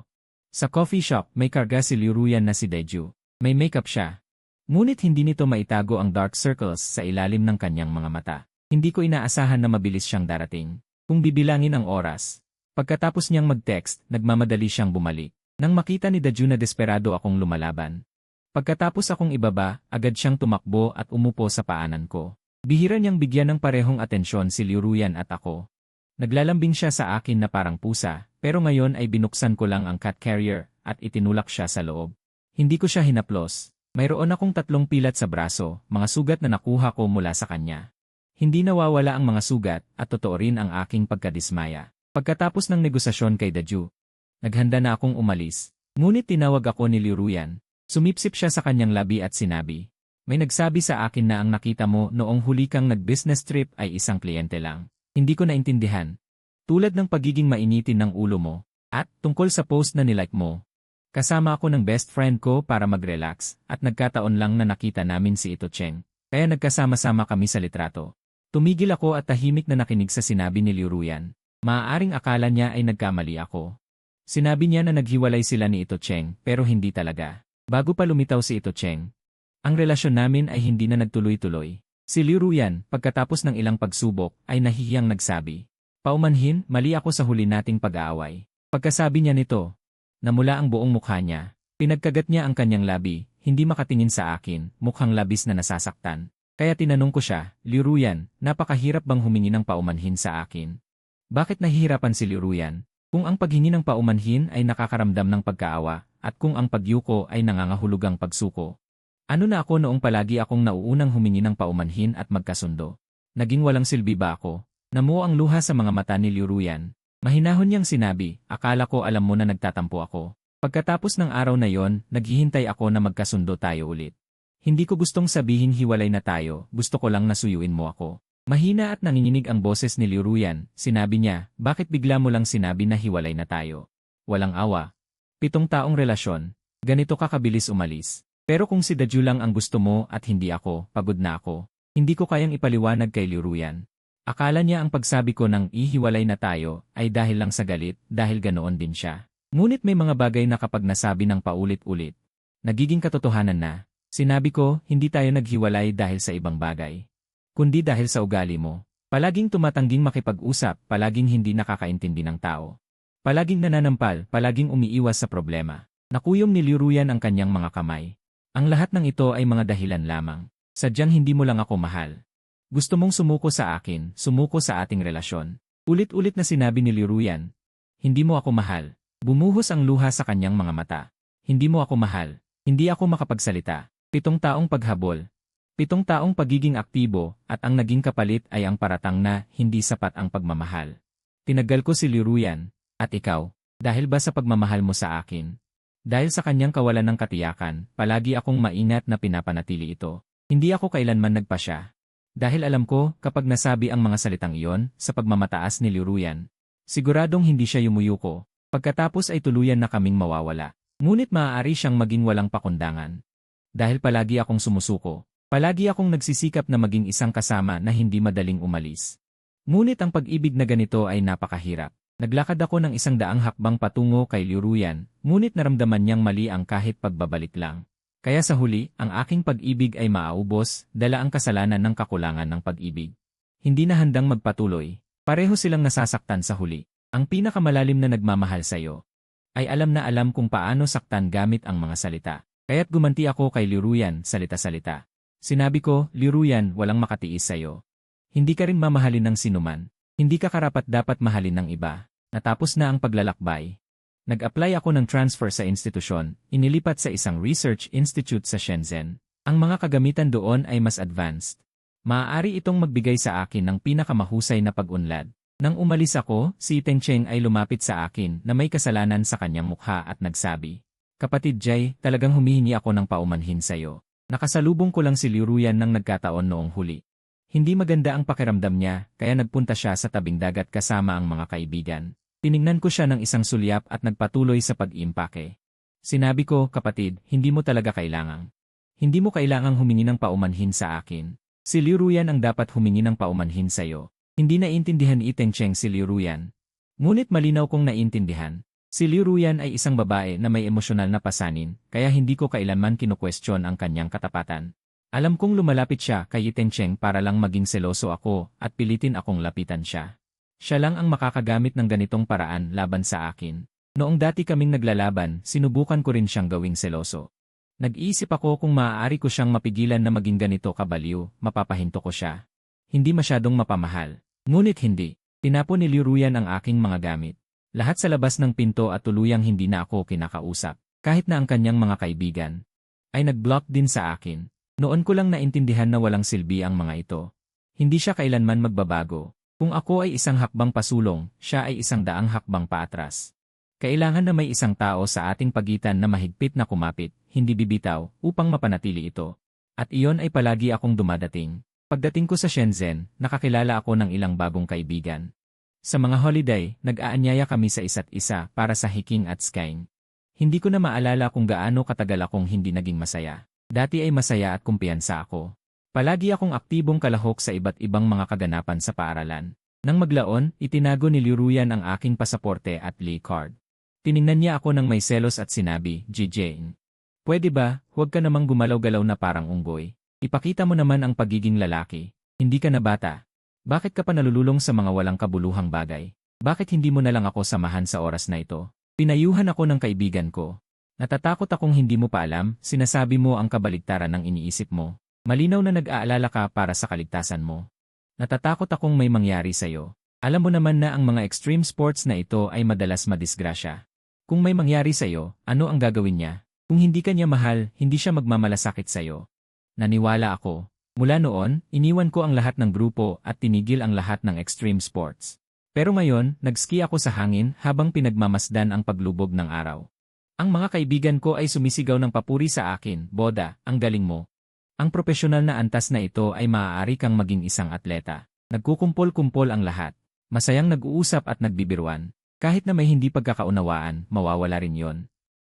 Sa coffee shop, may karga si Liruyan na si Daju. May makeup siya. Ngunit hindi nito maitago ang dark circles sa ilalim ng kanyang mga mata. Hindi ko inaasahan na mabilis siyang darating. Kung bibilangin ang oras. Pagkatapos niyang mag-text, nagmamadali siyang bumalik. Nang makita ni Daju na desperado akong lumalaban. Pagkatapos akong ibaba, agad siyang tumakbo at umupo sa paanan ko. Bihira niyang bigyan ng parehong atensyon si Liruyan at ako. Naglalambing siya sa akin na parang pusa, pero ngayon ay binuksan ko lang ang cat carrier at itinulak siya sa loob. Hindi ko siya hinaplos. Mayroon akong 3 pilat sa braso, mga sugat na nakuha ko mula sa kanya. Hindi nawawala ang mga sugat at totoo rin ang aking pagkadismaya. Pagkatapos ng negosasyon kay Daju, naghanda na akong umalis. Ngunit tinawag ako ni Liruyan. Sumipsip siya sa kanyang labi at sinabi, may nagsabi sa akin na ang nakita mo noong huli kang nag-business trip ay isang kliyente lang. Hindi ko naintindihan. Tulad ng pagiging mainitin ng ulo mo, at tungkol sa post na nilike mo. Kasama ako ng best friend ko para mag-relax, at nagkataon lang na nakita namin si Ito Cheng, kaya nagkasama-sama kami sa litrato. Tumigil ako at tahimik na nakinig sa sinabi ni Liruyan. Maaaring akala niya ay nagkamali ako. Sinabi niya na naghiwalay sila ni Ito Cheng, pero hindi talaga. Bago pa lumitaw si Ito Cheng, ang relasyon namin ay hindi na nagtuloy-tuloy. Si Liruyan, pagkatapos ng ilang pagsubok, ay nahihiyang nagsabi, paumanhin, mali ako sa huli nating pag-aaway. Pagkasabi niya nito, namula ang buong mukha niya. Pinagkagat niya ang kanyang labi, hindi makatingin sa akin, mukhang labis na nasasaktan. Kaya tinanong ko siya, Liruyan, napakahirap bang humingi ng paumanhin sa akin? Bakit nahihirapan si Liruyan? Kung ang paghingi ng paumanhin ay nakakaramdam ng pagkaawa, at kung ang pagyuko ay nangangahulugang pagsuko. Ano na ako noong palagi akong nauunang humingi ng paumanhin at magkasundo? Naging walang silbi ba ako? Namuo ang luha sa mga mata ni Liruyan. Mahinahon niyang sinabi, akala ko alam mo na nagtatampo ako. Pagkatapos ng araw na yon, naghihintay ako na magkasundo tayo ulit. Hindi ko gustong sabihin hiwalay na tayo, gusto ko lang nasuyuin mo ako. Mahina at nanginginig ang boses ni Liruyan, sinabi niya, bakit bigla mo lang sinabi na hiwalay na tayo? Walang awa. 7 taong relasyon, ganito ka kabilis umalis. Pero kung si Daju lang ang gusto mo at hindi ako, pagod na ako. Hindi ko kayang ipaliwanag kay Liruyan. Akala niya ang pagsabi ko ng ihiwalay na tayo ay dahil lang sa galit, dahil ganoon din siya. Ngunit may mga bagay na kapag nasabi ng paulit-ulit, nagiging katotohanan na. Sinabi ko, hindi tayo naghiwalay dahil sa ibang bagay. Kundi dahil sa ugali mo. Palaging tumatangging makipag-usap, palaging hindi nakakaintindi ng tao. Palaging nananampal, palaging umiiwas sa problema. Nakuyom ni Liruyan ang kanyang mga kamay. Ang lahat ng ito ay mga dahilan lamang. Sadyang hindi mo lang ako mahal. Gusto mong sumuko sa akin, sumuko sa ating relasyon. Ulit-ulit na sinabi ni Liruyan. Hindi mo ako mahal. Bumuhos ang luha sa kanyang mga mata. Hindi mo ako mahal. Hindi ako makapagsalita. 7 taong paghabol. 7 taong pagiging aktibo, at ang naging kapalit ay ang paratang na hindi sapat ang pagmamahal. Tinagal ko si Liruyan. At ikaw, dahil ba sa pagmamahal mo sa akin? Dahil sa kanyang kawalan ng katiyakan, palagi akong maingat na pinapanatili ito. Hindi ako kailanman nagpasya. Dahil alam ko, kapag nasabi ang mga salitang iyon, sa pagmamataas ni Liruyan, siguradong hindi siya yumuyuko. Pagkatapos ay tuluyan na kaming mawawala. Ngunit maaari siyang maging walang pakundangan. Dahil palagi akong sumusuko. Palagi akong nagsisikap na maging isang kasama na hindi madaling umalis. Ngunit ang pag-ibig na ganito ay napakahirap. Naglakad ako ng 100 hakbang patungo kay Liruyan, ngunit naramdaman niyang mali ang kahit pagbabalik lang. Kaya sa huli, ang aking pag-ibig ay maaubos, dala ang kasalanan ng kakulangan ng pag-ibig. Hindi na handang magpatuloy. Pareho silang nasasaktan sa huli. Ang pinakamalalim na nagmamahal sa iyo ay alam na alam kung paano saktan gamit ang mga salita. Kaya't gumanti ako kay Liruyan, salita-salita. Sinabi ko, Liruyan, walang makatiis sa iyo. Hindi ka rin mamahalin ng sinuman. Hindi ka karapat-dapat mahalin ng iba. Natapos na ang paglalakbay. Nag-apply ako ng transfer sa institusyon, inilipat sa isang research institute sa Shenzhen. Ang mga kagamitan doon ay mas advanced. Maaari itong magbigay sa akin ng pinakamahusay na pag-unlad. Nang umalis ako, si Teng Cheng ay lumapit sa akin na may kasalanan sa kanyang mukha at nagsabi, "Kapatid Jay, talagang humihingi ako ng paumanhin sa iyo. Nakasalubong ko lang si Liruyan nang nagkataon noong huli. Hindi maganda ang pakiramdam niya, kaya nagpunta siya sa tabing dagat kasama ang mga kaibigan. Tiningnan ko siya ng isang sulyap at nagpatuloy sa pag-iimpake. Sinabi ko, kapatid, hindi mo talaga kailangang. Hindi mo kailangang humingi ng paumanhin sa akin. Si Liruyan ang dapat humingi ng paumanhin sa iyo." Hindi naiintindihan ni Teng Cheng si Liruyan. Ngunit malinaw kong naiintindihan. Si Liruyan ay isang babae na may emosyonal na pasanin, kaya hindi ko kailanman kinukwestiyon ang kanyang katapatan. Alam kong lumalapit siya kay Teng Cheng para lang maging seloso ako at pilitin akong lapitan siya. Siya lang ang makakagamit ng ganitong paraan laban sa akin. Noong dati kaming naglalaban, sinubukan ko rin siyang gawing seloso. Nag-iisip ako kung maaari ko siyang mapigilan na maging ganito kabaliw, mapapahinto ko siya. Hindi masyadong mapamahal. Ngunit hindi. Tinapon ni Liruyan ang aking mga gamit. Lahat sa labas ng pinto at tuluyang hindi na ako kinakausap. Kahit na ang kanyang mga kaibigan ay nag-block din sa akin. Noon ko lang naintindihan na walang silbi ang mga ito. Hindi siya kailanman magbabago. Kung ako ay isang hakbang pasulong, siya ay 100 hakbang paatras. Kailangan na may isang tao sa ating pagitan na mahigpit na kumapit, hindi bibitaw, upang mapanatili ito. At iyon ay palagi akong dumadating. Pagdating ko sa Shenzhen, nakakilala ako ng ilang bagong kaibigan. Sa mga holiday, nag-aanyaya kami sa isa't isa para sa hiking at skiing. Hindi ko na maalala kung gaano katagal akong hindi naging masaya. Dati ay masaya at kumpiyansa ako. Palagi akong aktibong kalahok sa iba't ibang mga kaganapan sa paaralan. Nang maglaon, itinago ni Liruyan ang aking pasaporte at Lee card. Tiningnan niya ako ng may selos at sinabi, "Jane, pwede ba, huwag ka namang gumalaw-galaw na parang unggoy? Ipakita mo naman ang pagiging lalaki. Hindi ka na bata. Bakit ka pa nalululong sa mga walang kabuluhang bagay? Bakit hindi mo na lang ako samahan sa oras na ito?" Pinayuhan ako ng kaibigan ko. "Natatakot akong hindi mo pa alam, sinasabi mo ang kabaligtaran ng iniisip mo. Malinaw na nag-aalala ka para sa kaligtasan mo. Natatakot akong may mangyari sa'yo. Alam mo naman na ang mga extreme sports na ito ay madalas madisgrasya. Kung may mangyari sa'yo, ano ang gagawin niya? Kung hindi ka niya mahal, hindi siya magmamalasakit sa'yo." Naniwala ako. Mula noon, iniwan ko ang lahat ng grupo at tinigil ang lahat ng extreme sports. Pero ngayon, nag-ski ako sa hangin habang pinagmamasdan ang paglubog ng araw. Ang mga kaibigan ko ay sumisigaw ng papuri sa akin, "Boda, ang galing mo." Ang profesional na antas na ito ay maaari kang maging isang atleta. Nagkukumpol-kumpol ang lahat. Masayang nag-uusap at nagbibiruan. Kahit na may hindi pagkakaunawaan, mawawala rin yon.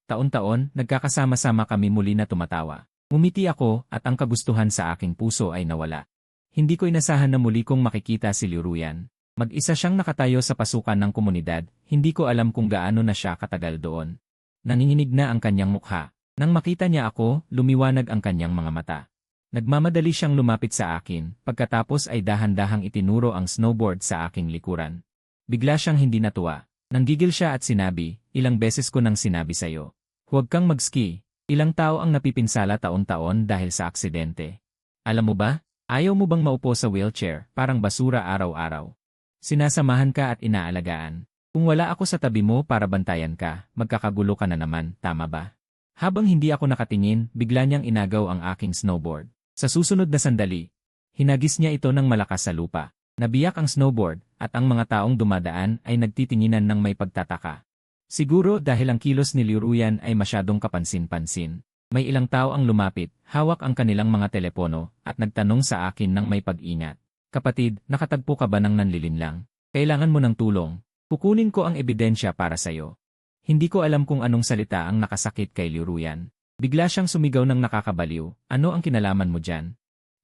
Taon-taon, nagkakasama-sama kami muli na tumatawa. Ngumiti ako at ang kagustuhan sa aking puso ay nawala. Hindi ko inasahan na muli kong makikita si Liruyan. Mag-isa siyang nakatayo sa pasukan ng komunidad, hindi ko alam kung gaano na siya katagal doon. Nanginginig na ang kanyang mukha. Nang makita niya ako, lumiwanag ang kanyang mga mata. Nagmamadali siyang lumapit sa akin, pagkatapos ay dahan-dahang itinuro ang snowboard sa aking likuran. Bigla siyang hindi natuwa. Nanggigil siya at sinabi, "Ilang beses ko nang sinabi sa'yo. Huwag kang mag-ski. Ilang tao ang napipinsala taon-taon dahil sa aksidente. Alam mo ba, ayaw mo bang maupo sa wheelchair, parang basura araw-araw? Sinasamahan ka at inaalagaan. Kung wala ako sa tabi mo para bantayan ka, magkakagulo ka na naman, tama ba?" Habang hindi ako nakatingin, bigla niyang inagaw ang aking snowboard. Sa susunod na sandali, hinagis niya ito ng malakas sa lupa. Nabiyak ang snowboard, at ang mga taong dumadaan ay nagtitinginan ng may pagtataka. Siguro dahil ang kilos ni Liruyan ay masyadong kapansin-pansin. May ilang tao ang lumapit, hawak ang kanilang mga telepono, at nagtanong sa akin ng may pag-ingat. Kapatid, nakatagpo ka ba ng nanlilinlang? Kailangan mo ng tulong. Kukunin ko ang ebidensya para sa'yo. Hindi ko alam kung anong salita ang nakasakit kay Liuruyan. Bigla siyang sumigaw ng nakakabaliw. Ano ang kinalaman mo dyan?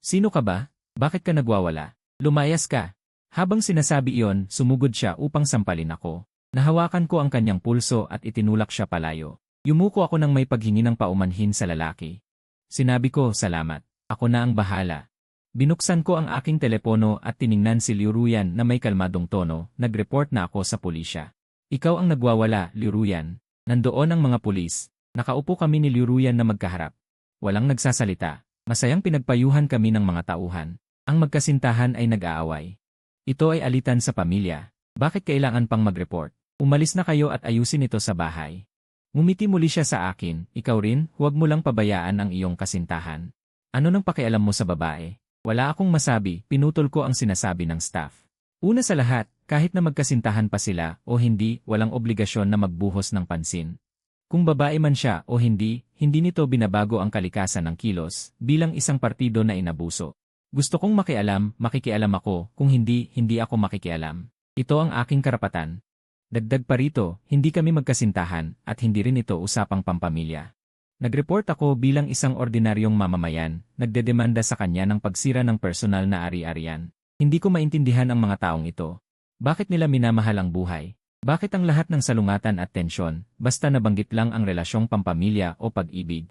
Sino ka ba? Bakit ka nagwawala? Lumayas ka. Habang sinasabi iyon, sumugod siya upang sampalin ako. Nahawakan ko ang kanyang pulso at itinulak siya palayo. Yumuko ako ng may paghingi ng paumanhin sa lalaki. Sinabi ko, salamat. Ako na ang bahala. Binuksan ko ang aking telepono at tiningnan si Liuruyan na may kalmadong tono. Nag-report na ako sa pulisya. Ikaw ang nagwawala, Liuruyan. Nandoon ang mga pulis. Nakaupo kami ni Liuruyan na magkaharap. Walang nagsasalita. Masayang pinagpayuhan kami ng mga tauhan. Ang magkasintahan ay nag-aaway. Ito ay alitan sa pamilya. Bakit kailangan pang mag-report? Umalis na kayo at ayusin ito sa bahay. Ngumiti muli siya sa akin, ikaw rin, huwag mo lang pabayaan ang iyong kasintahan. Ano nang pakialam mo sa babae? Wala akong masabi, pinutol ko ang sinasabi ng staff. Una sa lahat, kahit na magkasintahan pa sila o hindi, walang obligasyon na magbuhos ng pansin. Kung babae man siya o hindi, hindi nito binabago ang kalikasan ng kilos bilang isang partido na inabuso. Gusto kong makikialam ako, kung hindi, hindi ako makikialam. Ito ang aking karapatan. Dagdag pa rito, hindi kami magkasintahan at hindi rin ito usapang pampamilya. Nag-report ako bilang isang ordinaryong mamamayan, nagdedemanda sa kanya ng pagsira ng personal na ari-arian. Hindi ko maintindihan ang mga taong ito. Bakit nila minamahal ang buhay? Bakit ang lahat ng salungatan at tensyon, basta nabanggit lang ang relasyong pampamilya o pag-ibig?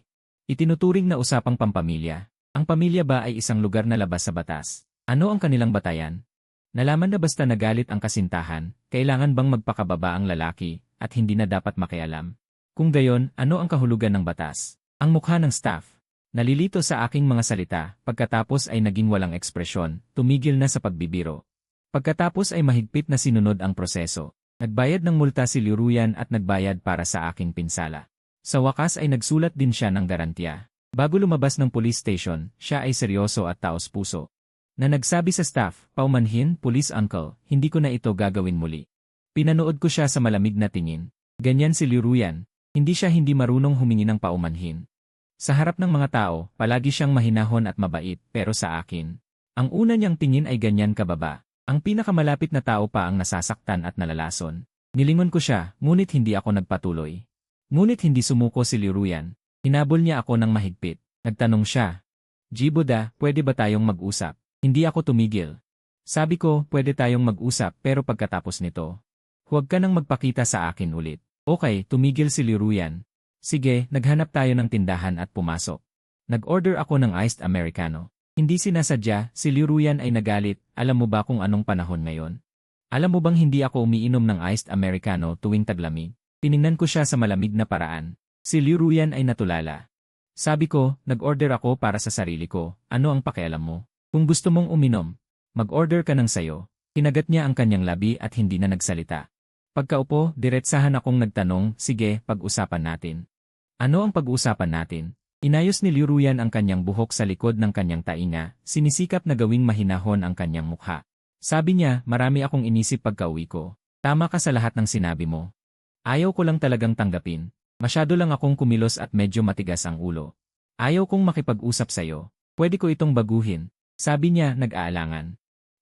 Itinuturing na usapang pampamilya. Ang pamilya ba ay isang lugar na labas sa batas? Ano ang kanilang batayan? Nalaman na basta nagalit ang kasintahan, kailangan bang magpakababa ang lalaki, at hindi na dapat makialam? Kung gayon, ano ang kahulugan ng batas? Ang mukha ng staff. Nalilito sa aking mga salita, pagkatapos ay naging walang ekspresyon, tumigil na sa pagbibiro. Pagkatapos ay mahigpit na sinunod ang proseso. Nagbayad ng multa si Liuruyan at nagbayad para sa aking pinsala. Sa wakas ay nagsulat din siya ng garantiya. Bago lumabas ng police station, siya ay seryoso at taos-puso. Na nagsabi sa staff, paumanhin, police uncle, hindi ko na ito gagawin muli. Pinanood ko siya sa malamig na tingin. Ganyan si Liuruyan, hindi siya hindi marunong humingi ng paumanhin. Sa harap ng mga tao, palagi siyang mahinahon at mabait, pero sa akin, ang una niyang tingin ay ganyan kababa. Ang pinakamalapit na tao pa ang nasasaktan at nalalason. Nilingon ko siya, ngunit hindi ako nagpatuloy. Ngunit hindi sumuko si Liuruyan. Hinabol niya ako ng mahigpit. Nagtanong siya, Jiboda, pwede ba tayong mag-usap? Hindi ako tumigil. Sabi ko, pwede tayong mag-usap pero pagkatapos nito, huwag ka nang magpakita sa akin ulit. Okay, tumigil si Liuruyan. Sige, naghanap tayo ng tindahan at pumasok. Nag-order ako ng iced Americano. Hindi sinasadya, si Liuruyan ay nagalit, alam mo ba kung anong panahon ngayon? Alam mo bang hindi ako umiinom ng iced Americano tuwing taglamig? Tiningnan ko siya sa malamig na paraan. Si Liuruyan ay natulala. Sabi ko, nag-order ako para sa sarili ko, ano ang pakialam mo? Kung gusto mong uminom, mag-order ka ng sayo. Kinagat niya ang kanyang labi at hindi na nagsalita. Pagkaupo, diretsahan akong nagtanong, sige, pag-usapan natin. Ano ang pag-uusapan natin? Inayos ni Liuruyan ang kanyang buhok sa likod ng kanyang tainga, sinisikap na gawing mahinahon ang kanyang mukha. Sabi niya, marami akong inisip pagka-uwi ko. Tama ka sa lahat ng sinabi mo. Ayaw ko lang talagang tanggapin. Masyado lang akong kumilos at medyo matigas ang ulo. Ayaw kong makipag-usap sa'yo. Pwede ko itong baguhin. Sabi niya, nag-aalangan.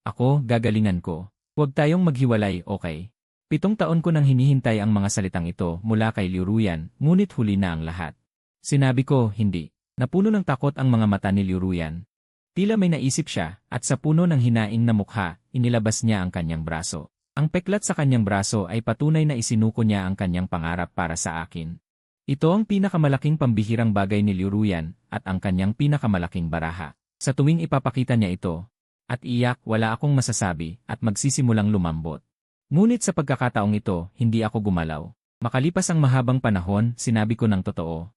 Ako, gagalingan ko. Huwag tayong maghiwalay, okay? 7 taon ko nang hinihintay ang mga salitang ito mula kay Liuruyan, ngunit huli na ang lahat. Sinabi ko, hindi. Napuno ng takot ang mga mata ni Liuruyan. Tila may naisip siya, at sa puno ng hinaing na mukha, inilabas niya ang kanyang braso. Ang peklat sa kanyang braso ay patunay na isinuko niya ang kanyang pangarap para sa akin. Ito ang pinakamalaking pambihirang bagay ni Liuruyan, at ang kanyang pinakamalaking baraha. Sa tuwing ipapakita niya ito, at iyak, wala akong masasabi, at magsisimulang lumambot. Ngunit sa pagkakataong ito, hindi ako gumalaw. Makalipas ang mahabang panahon, sinabi ko ng totoo.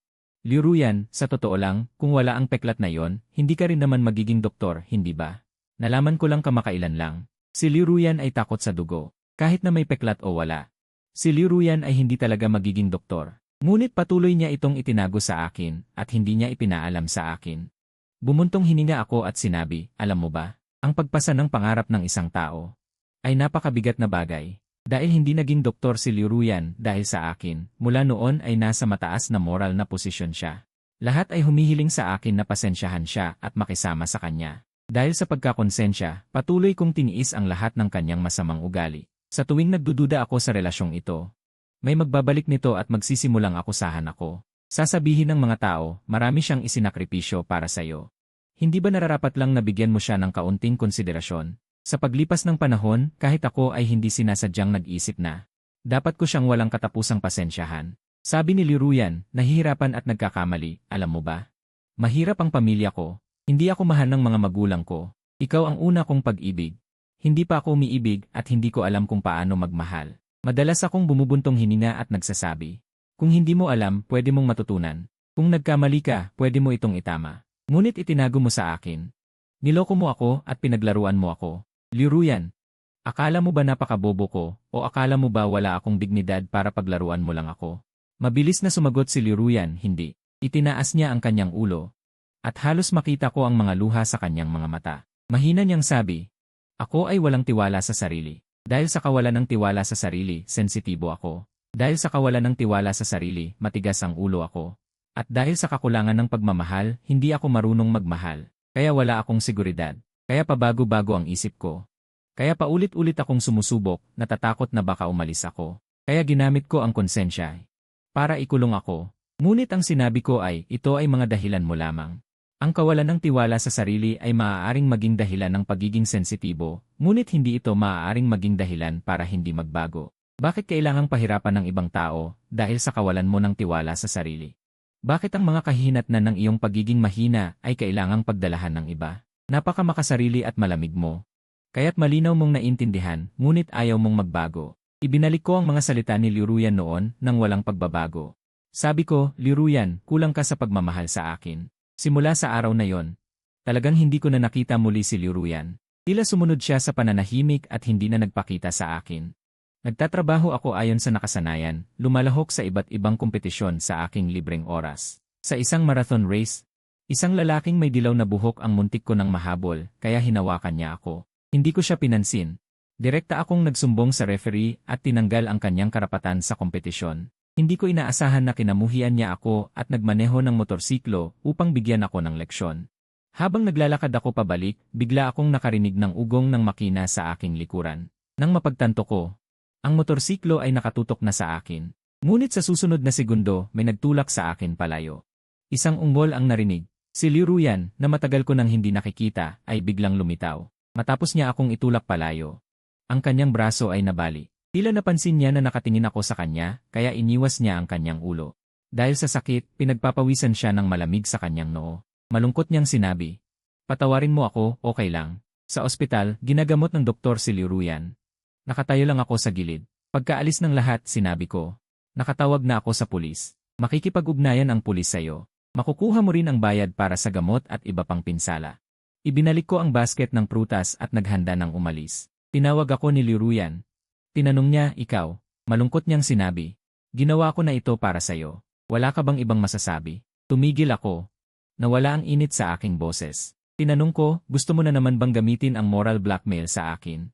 Liuruyan, sa totoo lang, kung wala ang peklat na yon, hindi ka rin naman magiging doktor, hindi ba? Nalaman ko lang kamakailan lang. Si Liuruyan ay takot sa dugo, kahit na may peklat o wala. Si Liuruyan ay hindi talaga magiging doktor. Ngunit patuloy niya itong itinago sa akin, at hindi niya ipinaalam sa akin. Bumuntong hininga ako at sinabi, alam mo ba, ang pagpasa ng pangarap ng isang tao ay napakabigat na bagay. Dahil hindi naging doktor si Liuruyan dahil sa akin, mula noon ay nasa mataas na moral na posisyon siya. Lahat ay humihiling sa akin na pasensyahan siya at makisama sa kanya. Dahil sa pagkakonsensya, patuloy kong tiniis ang lahat ng kanyang masamang ugali. Sa tuwing nagdududa ako sa relasyong ito, may magbabalik nito at magsisimulang akusahan ako. Sasabihin ng mga tao, marami siyang isinakripisyo para sa'yo. Hindi ba nararapat lang nabigyan mo siya ng kaunting konsiderasyon? Sa paglipas ng panahon, kahit ako ay hindi sinasadyang nag-isip na dapat ko siyang walang katapusang pasensyahan. Sabi ni Liruyan, nahihirapan at nagkakamali, alam mo ba? Mahirap ang pamilya ko. Hindi ako mahal ng mga magulang ko. Ikaw ang una kong pag-ibig. Hindi pa ako umiibig at hindi ko alam kung paano magmahal. Madalas akong bumubuntong hininga at nagsasabi, kung hindi mo alam, pwede mong matutunan. Kung nagkamali ka, pwede mo itong itama. Ngunit itinago mo sa akin. Niloko mo ako at pinaglaruan mo ako. Liruyan, akala mo ba napakabobo ko o akala mo ba wala akong dignidad para paglaruan mo lang ako? Mabilis na sumagot si Liruyan, hindi. Itinaas niya ang kanyang ulo. At halos makita ko ang mga luha sa kanyang mga mata. Mahina niyang sabi, ako ay walang tiwala sa sarili. Dahil sa kawalan ng tiwala sa sarili, sensitibo ako. Dahil sa kawalan ng tiwala sa sarili, matigas ang ulo ako. At dahil sa kakulangan ng pagmamahal, hindi ako marunong magmahal. Kaya wala akong seguridad. Kaya pabago-bago ang isip ko. Kaya paulit-ulit akong sumusubok, natatakot na baka umalis ako. Kaya ginamit ko ang konsensya para ikulong ako. Ngunit ang sinabi ko ay, ito ay mga dahilan mo lamang. Ang kawalan ng tiwala sa sarili ay maaaring maging dahilan ng pagiging sensitibo, ngunit hindi ito maaaring maging dahilan para hindi magbago. Bakit kailangang pahirapan ng ibang tao dahil sa kawalan mo ng tiwala sa sarili? Bakit ang mga kahihinatnan ng iyong pagiging mahina ay kailangang pagdalahan ng iba? Napaka makasarili at malamig mo. Kaya't malinaw mong naintindihan, ngunit ayaw mong magbago. Ibinalik ko ang mga salita ni Liruyan noon nang walang pagbabago. Sabi ko, Liruyan, kulang ka sa pagmamahal sa akin. Simula sa araw na yon, talagang hindi ko na nakita muli si Liruyan. Tila sumunod siya sa pananahimik at hindi na nagpakita sa akin. Nagtatrabaho ako ayon sa nakasanayan, lumalahok sa iba't ibang kompetisyon sa aking libreng oras. Sa isang marathon race, isang lalaking may dilaw na buhok ang muntik ko ng mahabol, kaya hinawakan niya ako. Hindi ko siya pinansin. Direkta akong nagsumbong sa referee at tinanggal ang kanyang karapatan sa kompetisyon. Hindi ko inaasahan na kinamuhian niya ako at nagmaneho ng motorsiklo upang bigyan ako ng leksyon. Habang naglalakad ako pabalik, bigla akong nakarinig ng ugong ng makina sa aking likuran. Nang mapagtanto ko, ang motorsiklo ay nakatutok na sa akin. Ngunit sa susunod na segundo, may nagtulak sa akin palayo. Isang ungol ang narinig. Si Liruyan, na matagal ko nang hindi nakikita, ay biglang lumitaw. Matapos niya akong itulak palayo. Ang kanyang braso ay nabali. Tila napansin niya na nakatingin ako sa kanya, kaya iniwas niya ang kanyang ulo. Dahil sa sakit, pinagpapawisan siya ng malamig sa kanyang noo. Malungkot niyang sinabi, patawarin mo ako, okay lang. Sa ospital, ginagamot ng doktor si Liruyan. Nakatayo lang ako sa gilid. Pagkaalis ng lahat, sinabi ko, nakatawag na ako sa pulis. Makikipag-ugnayan ang pulis sa'yo. Makukuha mo rin ang bayad para sa gamot at iba pang pinsala. Ibinalik ko ang basket ng prutas at naghanda ng umalis. Tinawag ako ni Liruyan. Tinanong niya, ikaw? Malungkot niyang sinabi, ginawa ko na ito para sa'yo. Wala ka bang ibang masasabi? Tumigil ako. Nawala ang init sa aking boses. Tinanong ko, gusto mo na naman bang gamitin ang moral blackmail sa akin?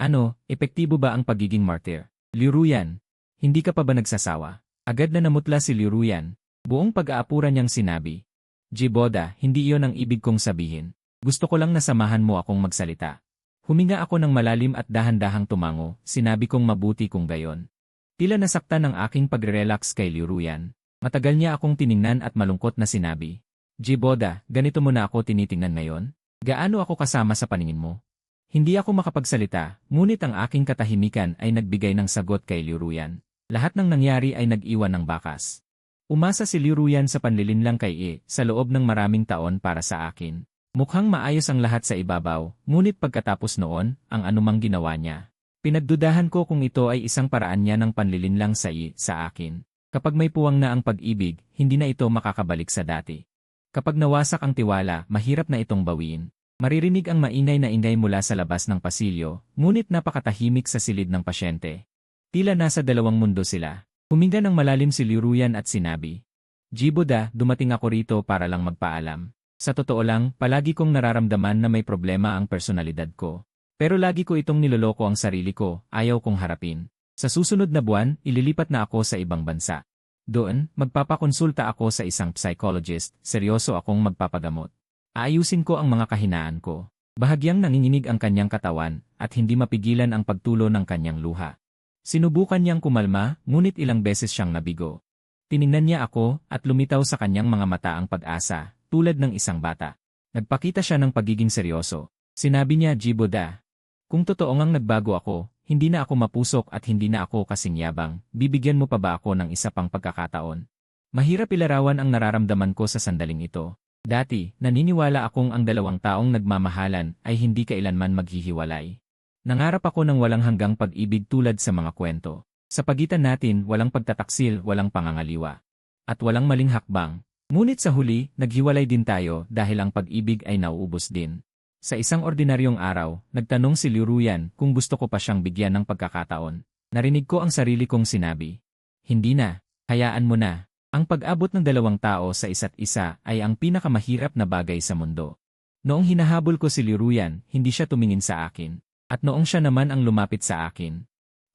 Ano, epektibo ba ang pagiging martyr? Liruyan, hindi ka pa ba nagsasawa? Agad na namutla si Liruyan. Buong pag-aapuran niyang sinabi, Jiboda, hindi iyon ang ibig kong sabihin. Gusto ko lang nasamahan mo akong magsalita. Huminga ako ng malalim at dahan-dahang tumango, sinabi kong mabuti kung gayon. Tila nasaktan ang aking pagre-relax kay Liruyan. Matagal niya akong tiningnan at malungkot na sinabi, Jiboda, ganito mo na ako tinitingnan ngayon? Gaano ako kasama sa paningin mo? Hindi ako makapagsalita, ngunit ang aking katahimikan ay nagbigay ng sagot kay Liruyan. Lahat ng nangyari ay nag-iwan ng bakas. Umasa si Liruyan sa panlilinlang kay sa loob ng maraming taon para sa akin. Mukhang maayos ang lahat sa ibabaw, ngunit pagkatapos noon, ang anumang ginawa niya. Pinagdudahan ko kung ito ay isang paraan niya ng panlilinlang sa akin. Kapag may puwang na ang pag-ibig, hindi na ito makakabalik sa dati. Kapag nawasak ang tiwala, mahirap na itong bawiin. Maririnig ang maingay na ingay mula sa labas ng pasilyo, ngunit napakatahimik sa silid ng pasyente. Tila nasa dalawang mundo sila. Huminga ng malalim si Liruyan at sinabi, Jiboda, dumating ako rito para lang magpaalam. Sa totoo lang, palagi kong nararamdaman na may problema ang personalidad ko. Pero lagi ko itong niloloko ang sarili ko, ayaw kong harapin. Sa susunod na buwan, ililipat na ako sa ibang bansa. Doon, magpapakonsulta ako sa isang psychologist, seryoso akong magpapagamot. Aayusin ko ang mga kahinaan ko. Bahagyang nanginginig ang kanyang katawan, at hindi mapigilan ang pagtulo ng kanyang luha. Sinubukan niyang kumalma, ngunit ilang beses siyang nabigo. Tiningnan niya ako, at lumitaw sa kanyang mga mata ang pag-asa, tulad ng isang bata. Nagpakita siya ng pagiging seryoso. Sinabi niya, Jiboda, kung totoo ngang nagbago ako, hindi na ako mapusok at hindi na ako kasing yabang, bibigyan mo pa ba ako ng isa pang pagkakataon? Mahirap ilarawan ang nararamdaman ko sa sandaling ito. Dati, naniniwala akong ang dalawang taong nagmamahalan ay hindi kailanman maghihiwalay. Nangarap ako ng walang hanggang pag-ibig tulad sa mga kwento. Sa pagitan natin, walang pagtataksil, walang pangangaliwa. At walang maling hakbang. Ngunit sa huli, naghiwalay din tayo dahil ang pag-ibig ay nauubos din. Sa isang ordinaryong araw, nagtanong si Liu Ruyan kung gusto ko pa siyang bigyan ng pagkakataon. Narinig ko ang sarili kong sinabi, hindi na, hayaan mo na. Ang pag-abot ng dalawang tao sa isa't isa ay ang pinakamahirap na bagay sa mundo. Noong hinahabol ko si Liu Ruyan, hindi siya tumingin sa akin. At noong siya naman ang lumapit sa akin,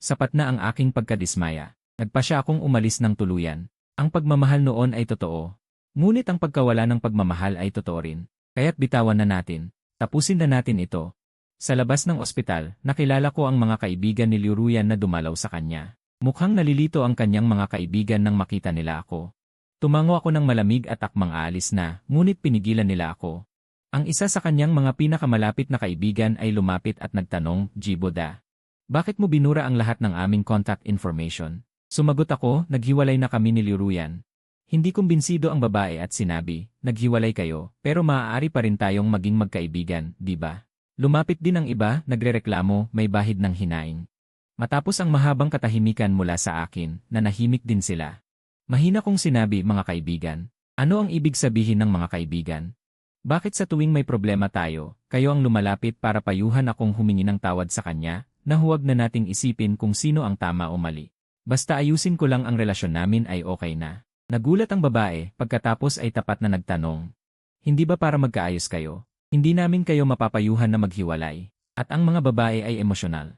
sapat na ang aking pagkadismaya. Nagpa siya akong umalis ng tuluyan. Ang pagmamahal noon ay totoo. Ngunit ang pagkawala ng pagmamahal ay totoo rin. Kaya't bitawan na natin. Tapusin na natin ito. Sa labas ng ospital, nakilala ko ang mga kaibigan ni Liu Ruyan na dumalaw sa kanya. Mukhang nalilito ang kanyang mga kaibigan nang makita nila ako. Tumango ako ng malamig at akmang aalis na, ngunit pinigilan nila ako. Ang isa sa kanyang mga pinakamalapit na kaibigan ay lumapit at nagtanong, Jiboda, bakit mo binura ang lahat ng aming contact information? Sumagot ako, naghiwalay na kami ni Liu Ruyan. Hindi kumbinsido ang babae at sinabi, naghiwalay kayo, pero maaari pa rin tayong maging magkaibigan, di ba? Lumapit din ang iba, nagrereklamo, may bahid ng hinaing. Matapos ang mahabang katahimikan mula sa akin, nanahimik din sila. Mahina kong sinabi, mga kaibigan. Ano ang ibig sabihin ng mga kaibigan? Bakit sa tuwing may problema tayo, kayo ang lumalapit para payuhan akong humingi ng tawad sa kanya, na huwag na nating isipin kung sino ang tama o mali. Basta ayusin ko lang ang relasyon namin ay okay na. Nagulat ang babae, pagkatapos ay tapat na nagtanong. Hindi ba para magkaayos kayo? Hindi namin kayo mapapayuhan na maghiwalay. At ang mga babae ay emosyonal.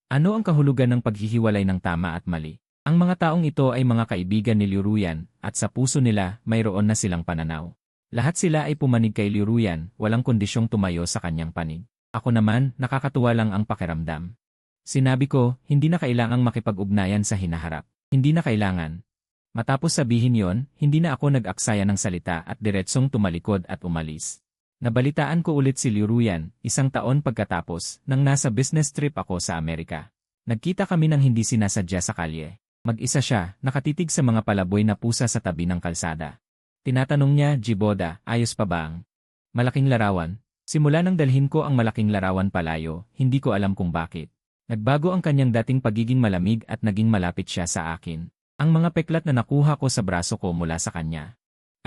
Ano ang kahulugan ng paghihiwalay ng tama at mali? Ang mga taong ito ay mga kaibigan ni Liu Ruyan, at sa puso nila, mayroon na silang pananaw. Lahat sila ay pumanig kay Liu Ruyan, walang kondisyong tumayo sa kanyang panig. Ako naman, nakakatuwa lang ang pakiramdam. Sinabi ko, hindi na kailangang makipag-ugnayan sa hinaharap. Hindi na kailangan. Matapos sabihin yon, hindi na ako nag-aksaya ng salita at diretsong tumalikod at umalis. Nabalitaan ko ulit si Liu Ruyan, 1 taon pagkatapos, nang nasa business trip ako sa Amerika. Nagkita kami ng hindi sinasadya sa kalye. Mag-isa siya, nakatitig sa mga palaboy na pusa sa tabi ng kalsada. Tinatanong niya, Jiboda, ayos pa ba ang malaking larawan? Simula nang dalhin ko ang malaking larawan palayo, hindi ko alam kung bakit. Nagbago ang kanyang dating pagiging malamig at naging malapit siya sa akin. Ang mga peklat na nakuha ko sa braso ko mula sa kanya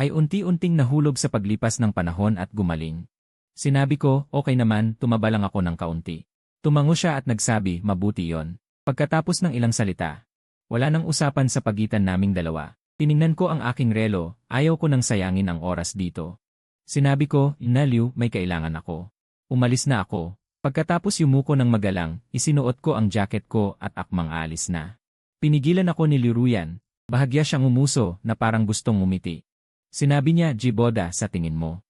ay unti-unting nahulog sa paglipas ng panahon at gumaling. Sinabi ko, okay naman, tumaba lang ako ng kaunti. Tumango siya at nagsabi, mabuti yon. Pagkatapos ng ilang salita, wala nang usapan sa pagitan naming dalawa. Tiningnan ko ang aking relo, ayaw ko nang sayangin ang oras dito. Sinabi ko, Liu, may kailangan ako. Umalis na ako. Pagkatapos yumuko ng magalang, isinuot ko ang jacket ko at akmang alis na. Pinigilan ako ni Liu Ruyan. Bahagya siyang umuso na parang gustong ngumiti. Sinabi niya, Jiboda, sa tingin mo.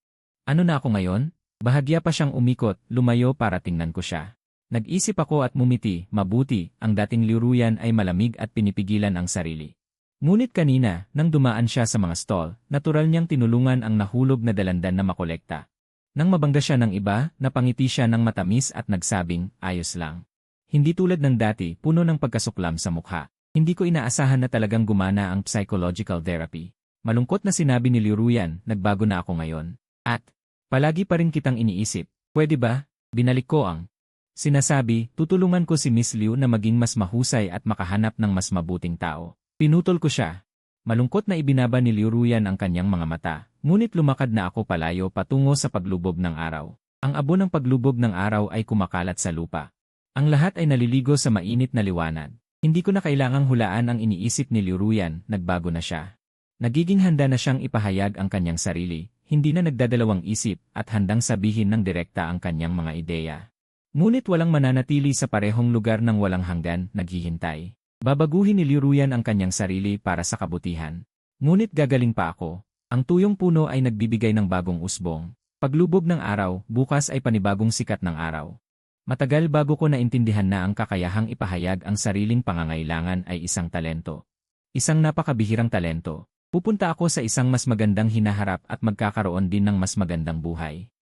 Ano na ako ngayon? Bahagya pa siyang umikot, lumayo para tingnan ko siya. Nag-isip ako at mumiti, mabuti, ang dating Liu Ruyan ay malamig at pinipigilan ang sarili. Ngunit kanina, nang dumaan siya sa mga stall, natural niyang tinulungan ang nahulog na dalandan na makolekta. Nang mabangga siya ng iba, napangiti siya ng matamis at nagsabing, ayos lang. Hindi tulad ng dati, puno ng pagkasuklam sa mukha. Hindi ko inaasahan na talagang gumana ang psychological therapy. Malungkot na sinabi ni Liu Ruyan, nagbago na ako ngayon. At, palagi pa rin kitang iniisip. Pwede ba? Binalik ko ang sinasabi, tutulungan ko si Miss Liu na maging mas mahusay at makahanap ng mas mabuting tao. Pinutol ko siya. Malungkot na ibinaba ni Liu Ruyan ang kanyang mga mata, ngunit lumakad na ako palayo patungo sa paglubog ng araw. Ang abo ng paglubog ng araw ay kumakalat sa lupa. Ang lahat ay naliligo sa mainit na liwanag. Hindi ko na kailangang hulaan ang iniisip ni Liu Ruyan, nagbago na siya. Nagiging handa na siyang ipahayag ang kanyang sarili, hindi na nagdadalawang isip at handang sabihin ng direkta ang kanyang mga ideya. Ngunit walang mananatili sa parehong lugar ng walang hanggan, naghihintay. Babaguhin ni Liruyan ang kanyang sarili para sa kabutihan. Ngunit gagaling pa ako. Ang tuyong puno ay nagbibigay ng bagong usbong. Paglubog ng araw, bukas ay panibagong sikat ng araw. Matagal bago ko naintindihan na ang kakayahang ipahayag ang sariling pangangailangan ay isang talento. Isang napakabihirang talento. Pupunta ako sa isang mas magandang hinaharap at magkakaroon din ng mas magandang buhay.